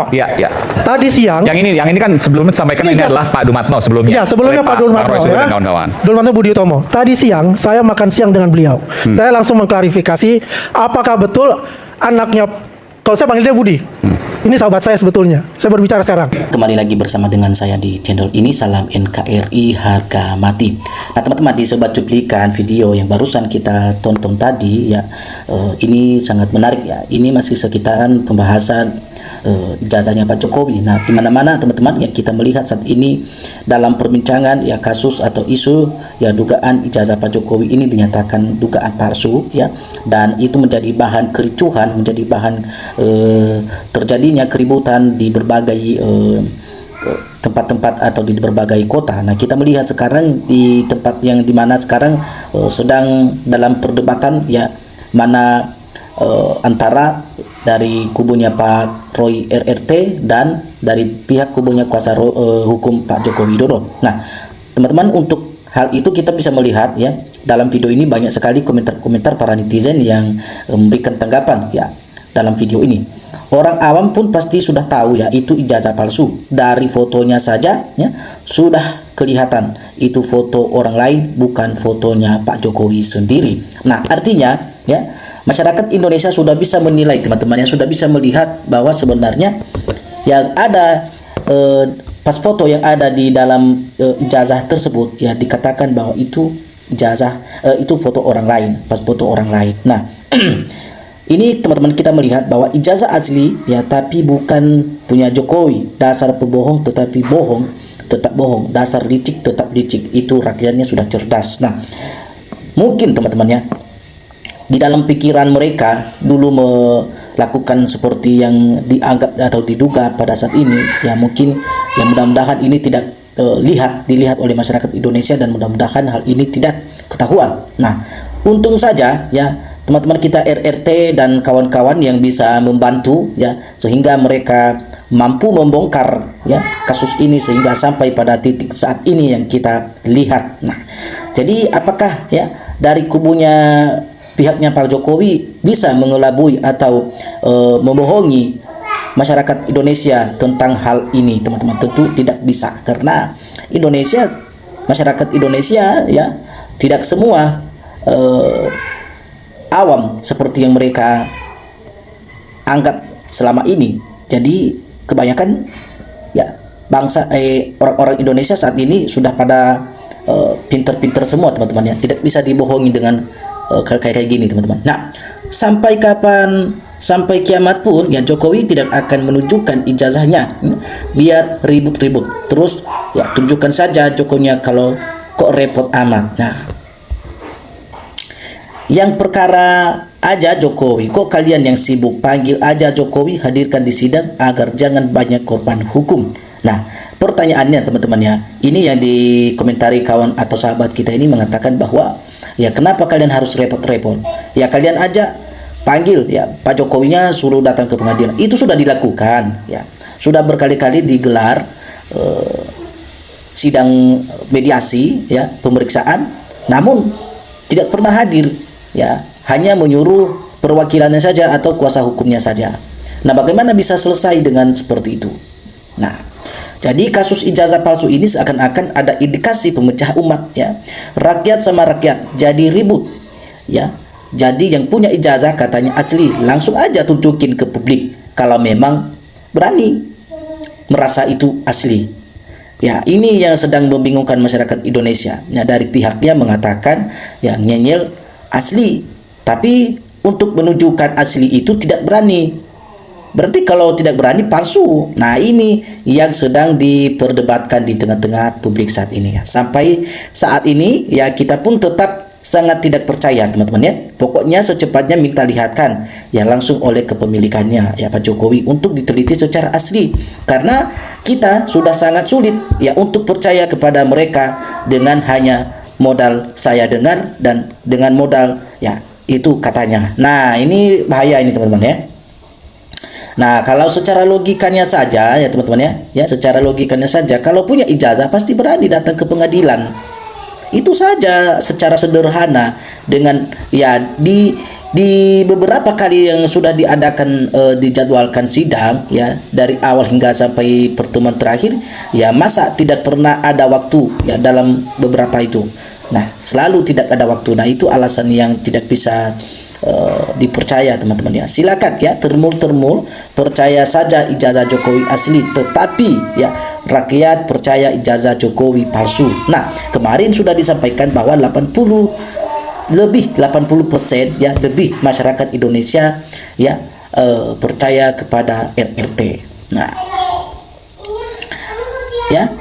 Iya, iya. Tadi siang. Yang ini kan sebelumnya disampaikan ini adalah Pak Dumatno sebelumnya. Iya, sebelumnya Pak Dumatno Roy Suryo ya. dan kawan-kawan. Dumatno Budi Utomo. Tadi siang saya makan siang dengan beliau. Saya langsung mengklarifikasi apakah betul anaknya, kalau saya panggil dia Budi. Ini sahabat saya sebetulnya. Saya berbicara sekarang. Kembali lagi bersama dengan saya di channel ini. Salam NKRI harga mati. Nah teman-teman, di Sobat Cuplikan video yang barusan kita tonton tadi ya, ini sangat menarik ya. Ini masih sekitaran pembahasan ijazahnya Pak Jokowi. Nah di mana-mana teman-teman ya, kita melihat saat ini dalam perbincangan ya, kasus atau isu ya, dugaan ijazah Pak Jokowi ini dinyatakan dugaan palsu ya, dan itu menjadi bahan kericuhan, menjadi bahan terjadinya keributan di berbagai tempat-tempat atau di berbagai kota. Nah kita melihat sekarang di tempat yang dimana sekarang sedang dalam perdebatan ya, mana antara dari kubunya Pak Roy RRT dan dari pihak kubunya kuasa hukum Pak Joko Widodo. Nah teman-teman, untuk hal itu kita bisa melihat ya, dalam video ini banyak sekali komentar-komentar para netizen yang memberikan tanggapan ya dalam video ini. Orang awam pun pasti sudah tahu ya, itu ijazah palsu. Dari fotonya saja ya, sudah kelihatan itu foto orang lain, bukan fotonya Pak Jokowi sendiri. Nah artinya ya, masyarakat Indonesia sudah bisa menilai teman-teman, yang sudah bisa melihat bahwa sebenarnya yang ada pas foto yang ada di dalam ijazah tersebut ya, dikatakan bahwa itu ijazah itu foto orang lain, pas foto orang lain. Nah ini teman-teman, kita melihat bahwa ijazah asli ya, tapi bukan punya Jokowi. Dasar pembohong tetapi bohong tetap bohong, dasar licik tetap licik. Itu rakyatnya sudah cerdas. Nah mungkin teman-teman ya, di dalam pikiran mereka dulu melakukan seperti yang dianggap atau diduga pada saat ini ya, mungkin ya mudah-mudahan ini tidak dilihat oleh masyarakat Indonesia, dan mudah-mudahan hal ini tidak ketahuan. Nah untung saja ya teman-teman kita RRT dan kawan-kawan yang bisa membantu ya, sehingga mereka mampu membongkar ya kasus ini sehingga sampai pada titik saat ini yang kita lihat. Nah jadi apakah ya dari kubunya pihaknya Pak Jokowi bisa mengelabui atau membohongi masyarakat Indonesia tentang hal ini? Teman-teman, tentu tidak bisa, karena masyarakat Indonesia ya tidak semua awam seperti yang mereka anggap selama ini. Jadi kebanyakan ya bangsa orang-orang Indonesia saat ini sudah pada pinter-pinter semua teman-teman ya, tidak bisa dibohongi dengan kayak gini teman-teman. Nah sampai kapan, sampai kiamat pun ya, Jokowi tidak akan menunjukkan ijazahnya. Biar ribut-ribut terus ya, tunjukkan saja Jokowinya, kalau kok repot amat. Nah yang perkara aja Jokowi, kok kalian yang sibuk, panggil aja Jokowi, hadirkan di sidang agar jangan banyak korban hukum. Nah pertanyaannya teman-teman ya, ini yang dikomentari kawan atau sahabat kita ini mengatakan bahwa ya kenapa kalian harus repot-repot, ya kalian aja panggil ya Pak Jokowinya, suruh datang ke pengadilan. Itu sudah dilakukan ya, sudah berkali-kali digelar sidang mediasi ya, pemeriksaan, namun tidak pernah hadir ya, hanya menyuruh perwakilannya saja atau kuasa hukumnya saja. Nah bagaimana bisa selesai dengan seperti itu? Nah jadi kasus ijazah palsu ini seakan-akan ada indikasi pemecah umat ya, rakyat sama rakyat jadi ribut ya. Jadi yang punya ijazah katanya asli, langsung aja tunjukin ke publik kalau memang berani merasa itu asli. Ya ini yang sedang membingungkan masyarakat Indonesia. Nah dari pihaknya mengatakan yang nyenyel asli, tapi untuk menunjukkan asli itu tidak berani. Berarti kalau tidak berani palsu. Nah ini yang sedang diperdebatkan di tengah-tengah publik saat ini ya. Sampai saat ini ya kita pun tetap sangat tidak percaya teman-teman ya. Pokoknya secepatnya minta lihatkan ya langsung oleh kepemilikannya ya Pak Jokowi untuk diteliti secara asli, karena kita sudah sangat sulit ya untuk percaya kepada mereka dengan hanya modal saya dengar dan dengan modal ya itu katanya. Nah ini bahaya ini teman-teman ya. Nah kalau secara logikanya saja ya teman-teman ya, secara logikanya saja, kalau punya ijazah pasti berani datang ke pengadilan. Itu saja secara sederhana, dengan ya di beberapa kali yang sudah diadakan dijadwalkan sidang ya dari awal hingga sampai pertemuan terakhir ya masa tidak pernah ada waktu ya dalam beberapa itu. Nah, selalu tidak ada waktu. Nah, itu alasan yang tidak bisa dipercaya teman-teman ya. Silakan ya termul percaya saja ijazah Jokowi asli, tetapi ya rakyat percaya ijazah Jokowi palsu. Nah, kemarin sudah disampaikan bahwa 80% ya lebih masyarakat Indonesia ya percaya kepada RRT. Nah, ya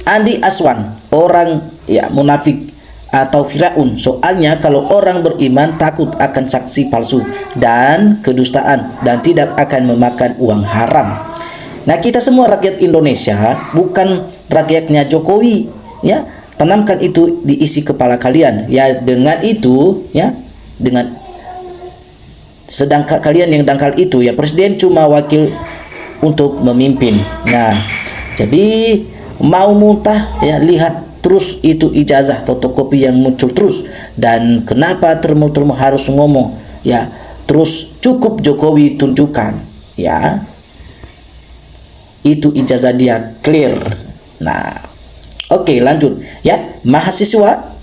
Andi Aswan orang ya munafik atau Firaun. Soalnya kalau orang beriman takut akan saksi palsu dan kedustaan dan tidak akan memakan uang haram. Nah, kita semua rakyat Indonesia bukan rakyatnya Jokowi ya. Tanamkan itu di isi kepala kalian ya. Dengan itu ya, dengan sedangkan kalian yang dangkal itu ya, presiden cuma wakil untuk memimpin. Nah, jadi mau muntah ya, lihat terus itu ijazah fotokopi yang muncul terus. Dan kenapa termul harus ngomong ya, terus cukup Jokowi tunjukkan ya, itu ijazah dia clear. Nah, oke, lanjut ya. Mahasiswa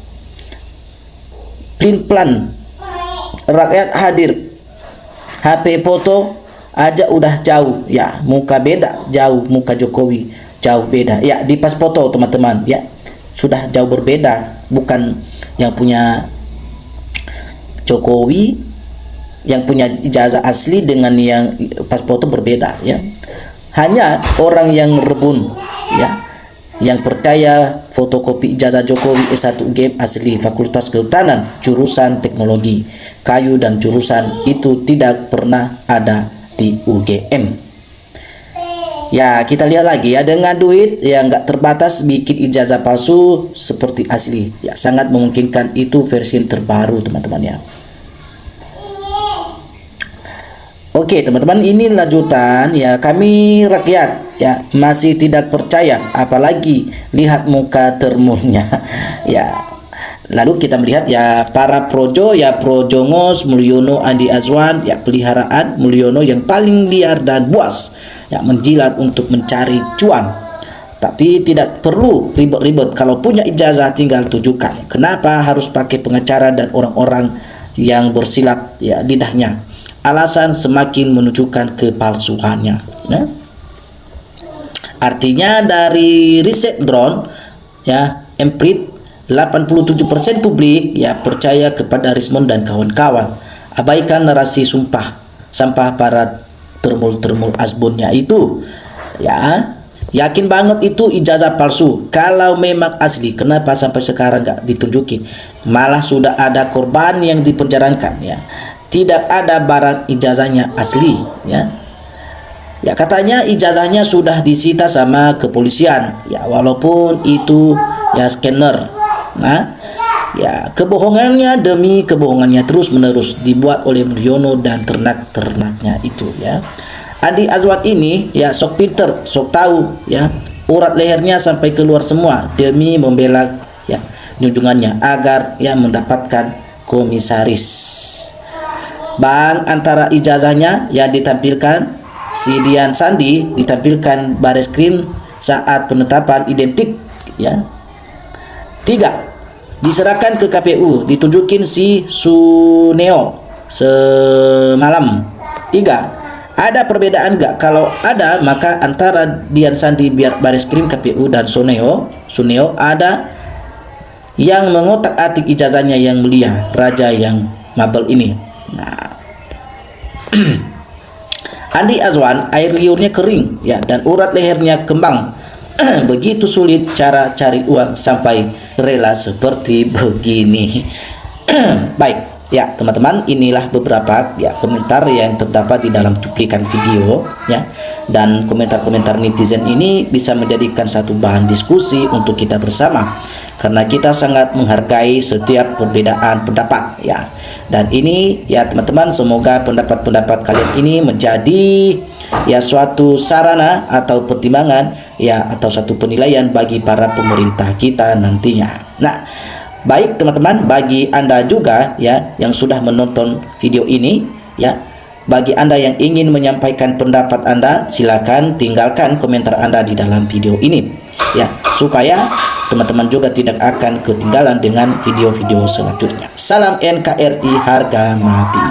plan rakyat hadir, HP foto aja udah jauh ya, muka beda jauh, muka Jokowi jauh beda ya. Di pas foto teman-teman ya sudah jauh berbeda, bukan yang punya Jokowi yang punya ijazah asli dengan yang pas foto berbeda ya. Hanya orang yang rebun ya, yang percaya fotokopi ijazah Jokowi S1 UGM asli Fakultas Kehutanan jurusan Teknologi Kayu dan jurusan itu tidak pernah ada di UGM. Ya, kita lihat lagi ya, dengan duit yang nggak terbatas bikin ijazah palsu seperti asli ya, sangat memungkinkan itu versi terbaru teman-teman ya. Oke teman-teman, ini lanjutan ya. Kami rakyat ya masih tidak percaya, apalagi lihat muka termulnya ya. Lalu kita melihat ya para projo ya, Projongos, Mulyono, Andi Azwan ya, peliharaan Mulyono yang paling liar dan buas ya, menjilat untuk mencari cuan. Tapi tidak perlu ribet-ribet, kalau punya ijazah tinggal tunjukkan. Kenapa harus pakai pengacara dan orang-orang yang bersilat ya lidahnya? Alasan semakin menunjukkan kepalsuannya ya. Artinya dari riset drone ya, Emprit 87% publik ya percaya kepada Rismond dan kawan-kawan. Abaikan narasi sampah para termul asbunnya itu ya. Yakin banget itu ijazah palsu. Kalau memang asli, kenapa sampai sekarang nggak ditunjukin? Malah sudah ada korban yang dipenjarakan ya. Tidak ada barang ijazahnya asli ya. Ya, katanya ijazahnya sudah disita sama kepolisian ya, walaupun itu ya scanner. Nah, ya kebohongannya demi kebohongannya terus menerus dibuat oleh Mulyono dan ternak-ternaknya itu ya. Andi Azwan ini ya sok pinter, sok tahu ya, urat lehernya sampai keluar semua demi membela ya junjungannya agar ya mendapatkan komisaris. Bang, antara ijazahnya yang ditampilkan si Dian Sandi ditampilkan Bareskrim saat penetapan identik ya. 3. Diserahkan ke KPU, ditunjukin si Suneo semalam. 3. Ada perbedaan enggak? Kalau ada, maka antara Dian Sandi biar Bareskrim, KPU dan Suneo ada yang mengotak-atik ijazahnya yang mulia, raja yang mabel ini. Nah, Andi Azwan air liurnya kering ya, dan urat lehernya kembang. Begitu sulit cara cari uang sampai rela seperti begini. Baik ya teman-teman, inilah beberapa ya komentar yang terdapat di dalam cuplikan video ya, dan komentar-komentar netizen ini bisa menjadikan satu bahan diskusi untuk kita bersama, karena kita sangat menghargai setiap perbedaan pendapat ya. Dan ini ya teman-teman, semoga pendapat-pendapat kalian ini menjadi ya suatu sarana atau pertimbangan ya, atau satu penilaian bagi para pemerintah kita nantinya. Nah, Baik teman-teman, bagi Anda juga ya yang sudah menonton video ini ya, bagi Anda yang ingin menyampaikan pendapat Anda, silakan tinggalkan komentar Anda di dalam video ini ya, supaya teman-teman juga tidak akan ketinggalan dengan video-video selanjutnya. Salam NKRI harga mati.